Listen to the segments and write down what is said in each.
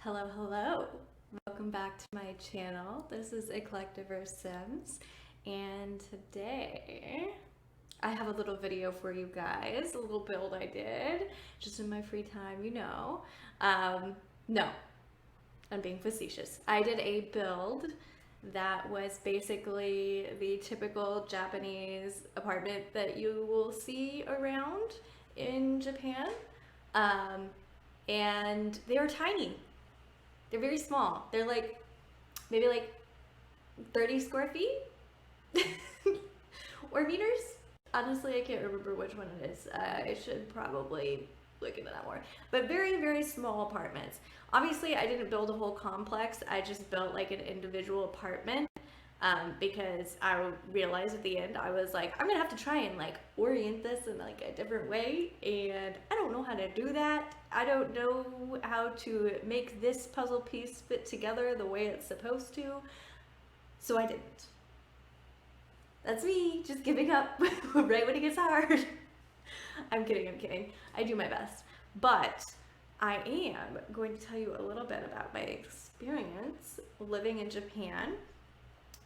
Hello, hello. Welcome back to my channel. This is Eclectiver Sims, and today I have a little video for you guys, a little build I did just in my free time, no, I'm being facetious. I did a build that was basically the typical Japanese apartment that you will see around in Japan. Um, and they are tiny. They're very small. They're like maybe like 30 square feet or meters. Honestly, I can't remember which one it is. I should probably look into that more. But very, very small apartments. Obviously, I didn't build a whole complex. I just built like an individual apartment because I realized at the end I was like, I'm gonna have to try and like orient this in like a different way, and I don't know how to do that. I don't know how to make this puzzle piece fit together the way it's supposed to, so I didn't. That's me just giving up right when it gets hard. I'm kidding, I'm kidding. I do my best. But I am going to tell you a little bit about my experience living in Japan.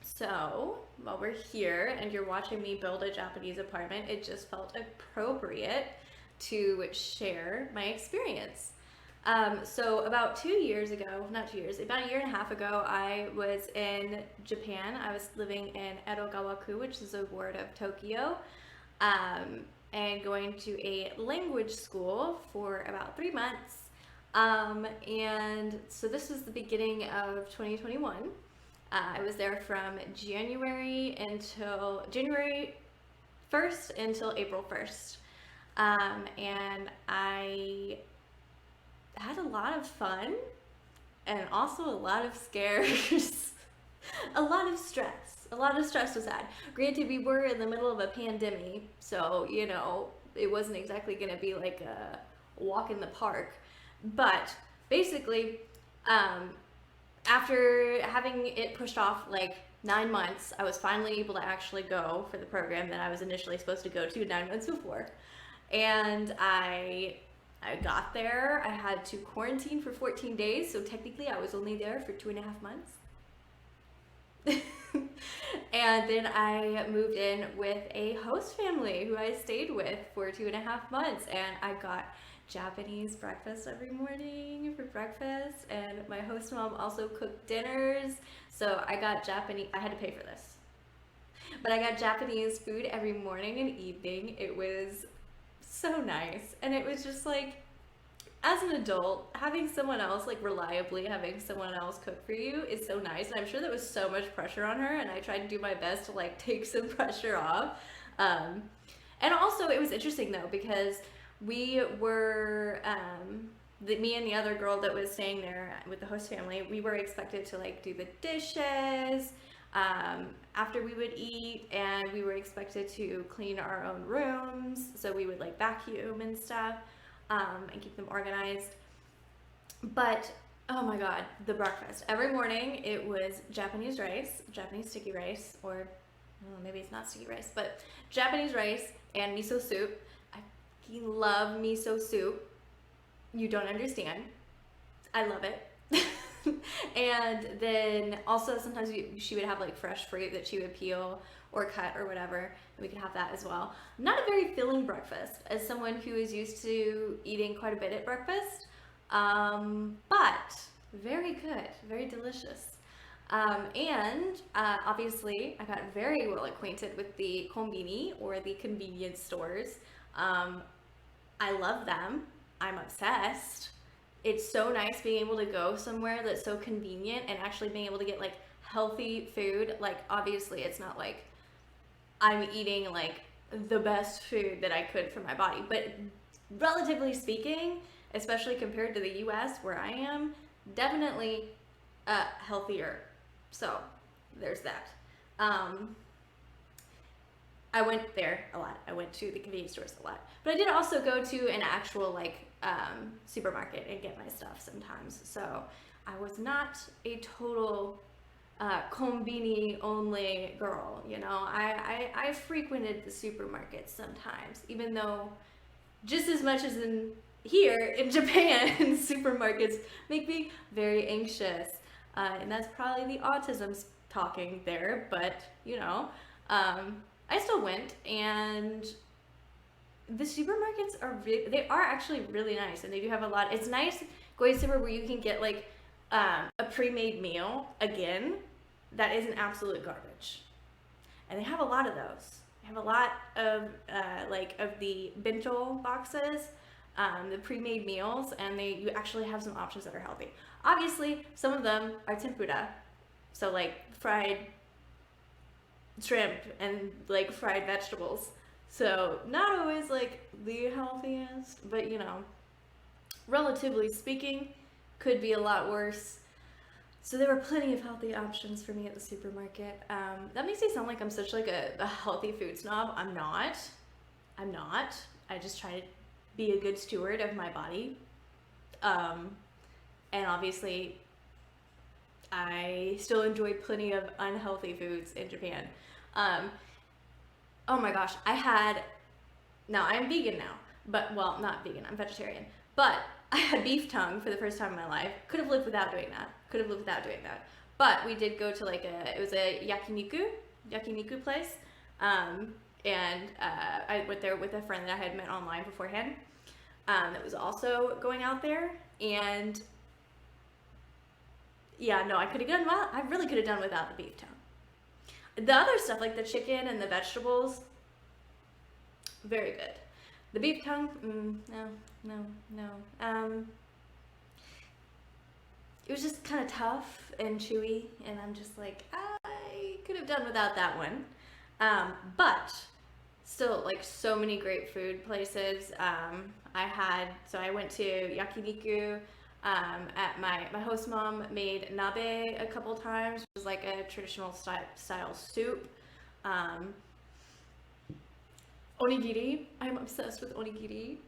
So, while we're here and you're watching me build a Japanese apartment, it just felt appropriate to share my experience. So about 2 years ago, not 2 years, about a year and a half ago, I was in Japan. I was living in Edogawaku, which is a ward of Tokyo, and going to a language school for about 3 months. And so this was the beginning of 2021. I was there from January 1st until April 1st. And I had a lot of fun and also a lot of scares. A lot of stress. A lot of stress was had. Granted, we were in the middle of a pandemic, so, it wasn't exactly going to be like a walk in the park. But basically, after having it pushed off like 9 months, I was finally able to actually go for the program that I was initially supposed to go to 9 months before. And I got there. I had to quarantine for 14 days, so technically I was only there for 2.5 months. And then I moved in with a host family who I stayed with for 2.5 months, and I got Japanese breakfast every morning for breakfast, and my host mom also cooked dinners. So I got Japanese, I had to pay for this, but I got Japanese food every morning and evening. It was so nice, and it was just like, as an adult, having someone else, like reliably having someone else cook for you is so nice. And I'm sure there was so much pressure on her, and I tried to do my best to like take some pressure off. And also, it was interesting though, because we were, me and the other girl that was staying there with the host family, we were expected to like do the dishes after we would eat, and we were expected to clean our own rooms. So we would like vacuum and stuff. And keep them organized. But oh my god, the breakfast. Every morning it was Japanese rice, Japanese sticky rice, or maybe it's not sticky rice, but Japanese rice and miso soup. I fucking love miso soup. You don't understand. I love it. And then also sometimes she would have like fresh fruit that she would peel or cut or whatever, and we could have that as well. Not a very filling breakfast as someone who is used to eating quite a bit at breakfast, but very good, very delicious. And obviously I got very well acquainted with the konbini, or the convenience stores. I love them. I'm obsessed. It's so nice being able to go somewhere that's so convenient and actually being able to get like healthy food. Like obviously it's not like I'm eating like the best food that I could for my body, but relatively speaking, especially compared to the US where I am, definitely healthier. So there's that. I went there a lot. I went to the convenience stores a lot, but I did also go to an actual like supermarket and get my stuff sometimes. So I was not a total konbini only girl. I frequented the supermarket sometimes, even though just as much as in here in Japan, supermarkets make me very anxious. And that's probably the autism talking there, but I still went, and the supermarkets are they are actually really nice, and they do have a lot. It's nice going somewhere where you can get like a pre-made meal again that isn't absolute garbage, and they have a lot of those. They have a lot of of the bento boxes, the pre-made meals, and you actually have some options that are healthy. Obviously, some of them are tempura, so like fried shrimp and like fried vegetables. So not always like the healthiest, but relatively speaking, could be a lot worse. So there were plenty of healthy options for me at the supermarket. That makes me sound like I'm such like a healthy food snob. I'm not. I just try to be a good steward of my body. And obviously, I still enjoy plenty of unhealthy foods in Japan. Oh my gosh, now I'm vegan now, but, well, not vegan, I'm vegetarian, but I had beef tongue for the first time in my life. Could have lived without doing that. But we did go to it was a yakiniku place, and I went there with a friend that I had met online beforehand, that was also going out there, and yeah, no, I really could have done without the beef tongue. The other stuff, like the chicken and the vegetables, very good. The beef tongue, no. It was just kind of tough and chewy, and I'm just like, I could have done without that one. But still, like, so many great food places. I went to yakiniku. At my host mom made nabe a couple times, which was like a traditional style soup. Onigiri, I'm obsessed with onigiri,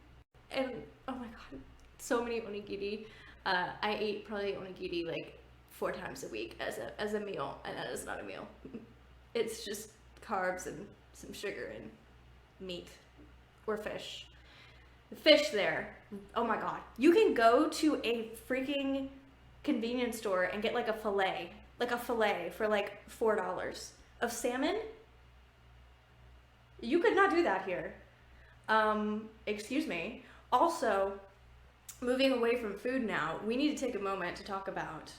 and oh my god, so many onigiri. I ate probably onigiri like 4 times a week as a meal, and that is not a meal. It's just carbs and some sugar and meat or fish. The fish there, oh my god. You can go to a freaking convenience store and get like a fillet for like $4 of salmon. You could not do that here. Excuse me. Also, moving away from food now, we need to take a moment to talk about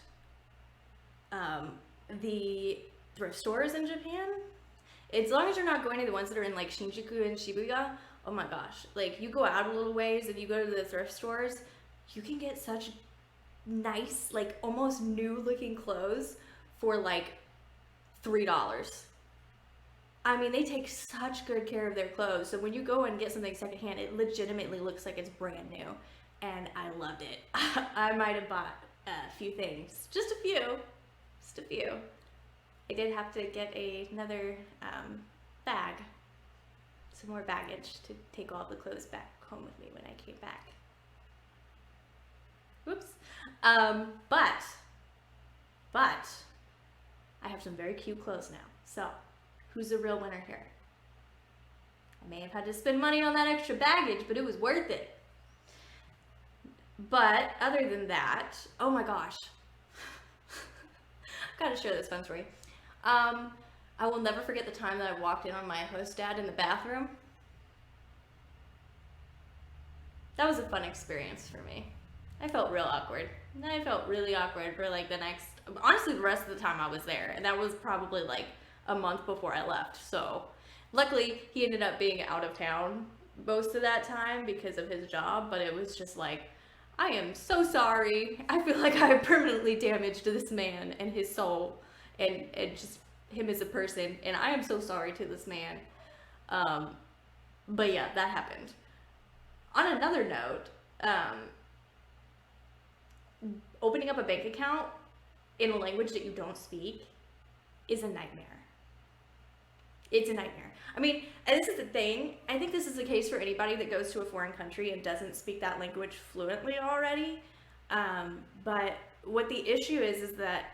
the thrift stores in Japan. As long as you're not going to the ones that are in like Shinjuku and Shibuya, oh my gosh, like you go out a little ways and you go to the thrift stores, you can get such nice, like almost new looking clothes for like $3. I mean, they take such good care of their clothes. So when you go and get something secondhand, it legitimately looks like it's brand new. And I loved it. I might have bought a few things. Just a few. I did have to get another bag. Some more baggage to take all the clothes back home with me when I came back. Whoops. But I have some very cute clothes now. So, who's the real winner here? I may have had to spend money on that extra baggage, but it was worth it. But other than that, oh my gosh. I've got to share this fun story. I will never forget the time that I walked in on my host dad in the bathroom. That was a fun experience for me. I felt real awkward. And I felt really awkward for like honestly the rest of the time I was there. And that was probably like a month before I left. So luckily he ended up being out of town most of that time because of his job. But it was just like, I am so sorry. I feel like I have permanently damaged this man and his soul and just him as a person, and I am so sorry to this man. But yeah, that happened. On another note, opening up a bank account in a language that you don't speak is a nightmare. It's a nightmare. I mean, and this is the thing, I think this is the case for anybody that goes to a foreign country and doesn't speak that language fluently already. But what the issue is that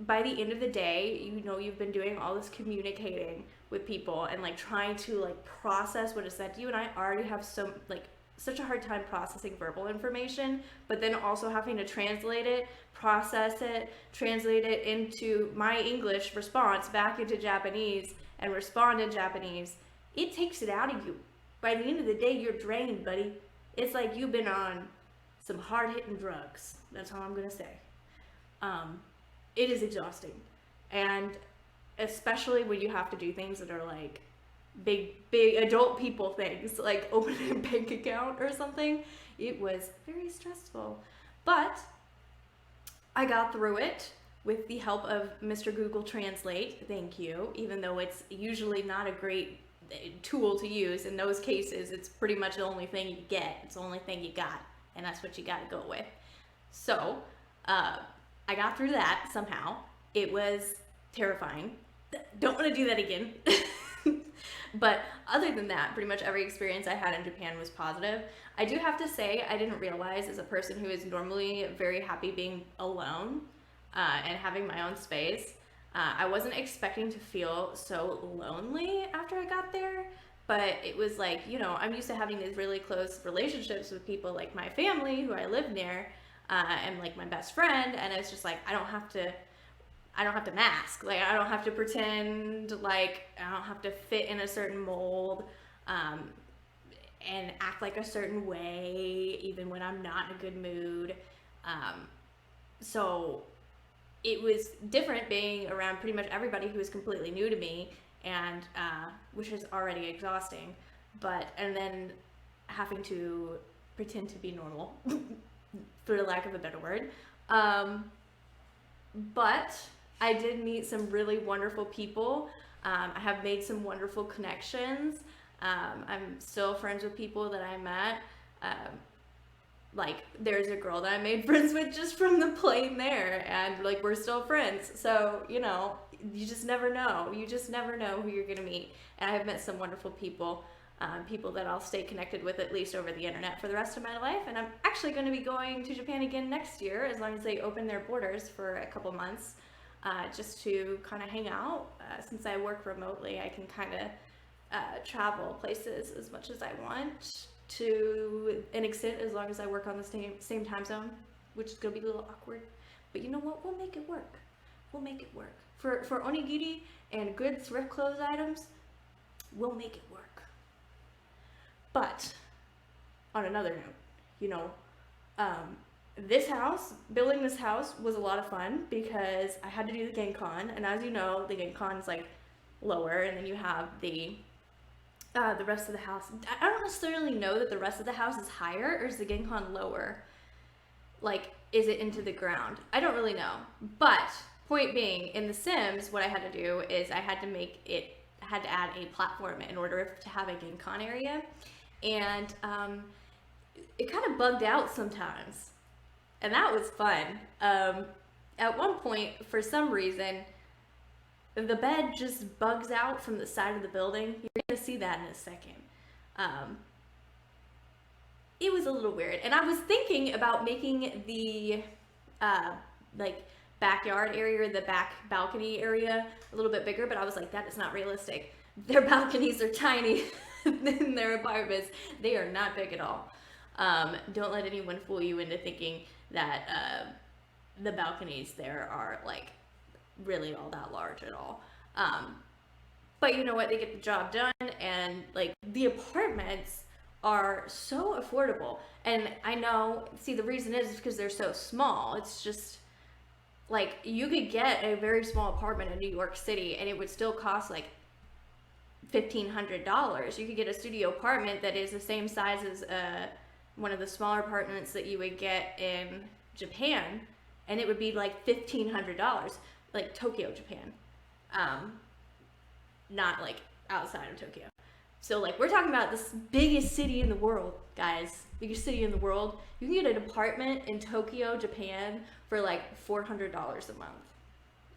by the end of the day, you've been doing all this communicating with people and like trying to like process what is said to you, and I already have so like such a hard time processing verbal information, but then also having to translate it, process it, translate it into my English response back into Japanese and respond in Japanese. It takes it out of you. By the end of the day, you're drained, buddy. It's like you've been on some hard-hitting drugs. That's all I'm gonna say. It is exhausting, and especially when you have to do things that are like big adult people things, like opening a bank account or something. It was very stressful, but I got through it with the help of Mr. Google Translate. Thank you. Even though it's usually not a great tool to use, in those cases it's pretty much the only thing you get. It's the only thing you got, and that's what you got to go with. So I got through that somehow. It was terrifying. Don't want to do that again. But other than that, pretty much every experience I had in Japan was positive. I do have to say, I didn't realize, as a person who is normally very happy being alone and having my own space, I wasn't expecting to feel so lonely after I got there. But it was like, you know, I'm used to having these really close relationships with people like my family who I live near, and like my best friend, and it's just like I don't have to mask. Like, I don't have to pretend, like, I don't have to fit in a certain mold, and act like a certain way, even when I'm not in a good mood. So it was different being around pretty much everybody who was completely new to me, and which is already exhausting. And then having to pretend to be normal, for the lack of a better word. But I did meet some really wonderful people. I have made some wonderful connections. I'm still friends with people that I met. Like, there's a girl that I made friends with just from the plane there, and like, we're still friends. So, you know, you just never know. You just never know who you're gonna meet. And I have met some wonderful people, people that I'll stay connected with at least over the internet for the rest of my life. And I'm actually going to be going to Japan again next year, as long as they open their borders for a couple months, just to kind of hang out. Since I work remotely, I can kind of travel places as much as I want, to an extent, as long as I work on the same time zone, which is going to be a little awkward. But you know what? We'll make it work. We'll make it work. For onigiri and good thrift clothes items, we'll make it work. But on another note, you know, building this house was a lot of fun because I had to do the Genkan, and as you know, the Genkan is like lower, and then you have the rest of the house. I don't necessarily know that the rest of the house is higher, or is the Genkan lower? Like, is it into the ground? I don't really know. But point being, in The Sims, what I had to do is I had to add a platform in order to have a Genkan area, and it kind of bugged out sometimes, and that was fun. At one point, for some reason, the bed just bugs out from the side of the building. You're gonna see that in a second. It was a little weird, and I was thinking about making the like backyard area, the back balcony area, a little bit bigger, but I was like, that is not realistic. Their balconies are tiny in their apartments. They are not big at all. Don't let anyone fool you into thinking that the balconies there are like really all that large at all. But you know what? They get the job done, and like the apartments are so affordable. And I know, see, the reason is because they're so small. It's just like you could get a very small apartment in New York City and it would still cost like $1,500. You could get a studio apartment that is the same size as one of the smaller apartments that you would get in Japan, and it would be like $1,500, like Tokyo, Japan. Not like outside of Tokyo. So like, we're talking about this biggest city in the world, guys. Biggest city in the world. You can get an apartment in Tokyo, Japan for like $400 a month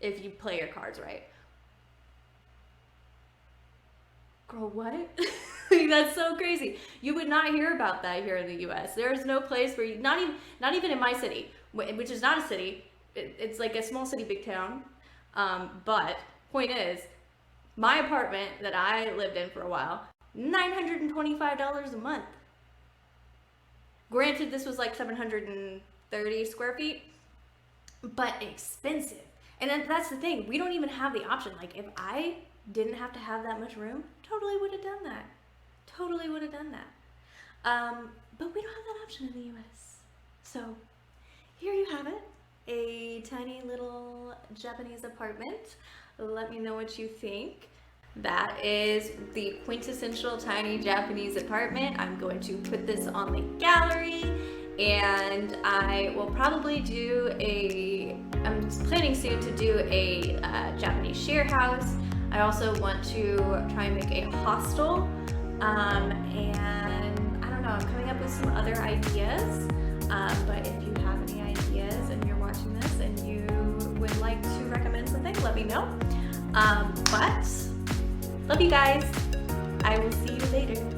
if you play your cards right. Girl, what? That's so crazy. You would not hear about that here in the US. There is no place where you, not even in my city, which is not a city. It's like a small city, big town. But point is, my apartment that I lived in for a while, $925 a month. Granted, this was like 730 square feet, but expensive. And then that's the thing, we don't even have the option. Like, if I didn't have to have that much room, totally would have done that. Totally would have done that. But we don't have that option in the US. So here you have it, a tiny little Japanese apartment. Let me know what you think. That is the quintessential tiny Japanese apartment. I'm going to put this on the gallery, and I will probably I'm planning soon to do a Japanese share house. I also want to try and make a hostel, and I don't know, I'm coming up with some other ideas, but if you have any ideas and you're watching this and you would like to recommend something, let me know. But love you guys. I will see you later.